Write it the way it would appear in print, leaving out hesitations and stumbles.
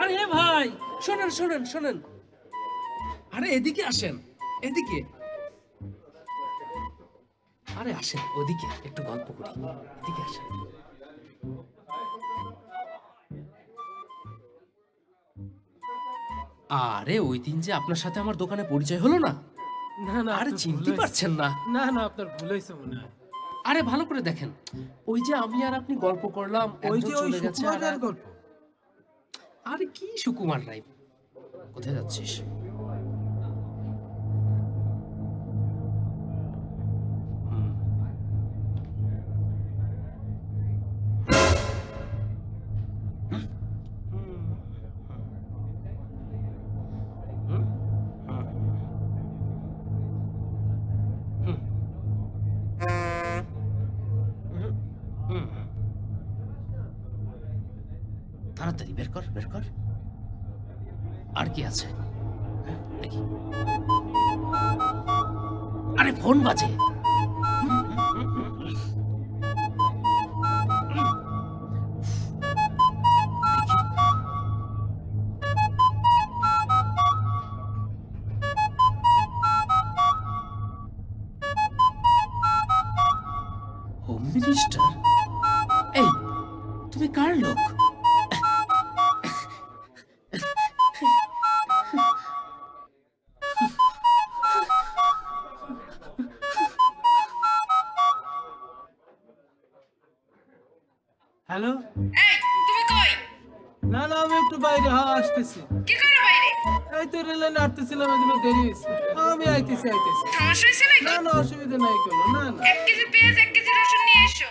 আরে ভাই শোনেন শোনেন শোনেন, আরে এদিকে আসেন, এদিকে। আরে আসেন ওদিকে, একটু গল্প করি, এদিকে আসেন। আরে ওই দিন যে আপনার সাথে আমার দোকানে পরিচয় হলো না? না না, আরে চিনতে পারছেন না? না না, আপনার ভুল হয়েছে মনে হয়। আরে ভালো করে দেখেন, ওই যে আমি আর আপনি গল্প করলাম, ওই একজন যে ওই চলে গেছে। সুকুমারের গল্প। আরে কি সুকুমার রায়, কোথায় যাচ্ছিস? তাড়াতাড়ি বের কর, বের কর। আর কি আছে দেখি। আরে ফোন বাজে। Home minister? এই তুমি কার লোক? হ্যালো। এই তুমি কই? না না, আমি একটু বাইরে আসতেছি। কি করো বাইরে? এই তো রেলে নাড়তেছিলাম, এগুলো দেরি হয়েছে। আমি আইতেছি। সমস্যা হয়েছে নাকি? না না, অসুবিধা নাই কোনো। না না। 1 কেজি পেঁয়াজ 1 কেজি রসুন নিয়ে এসো।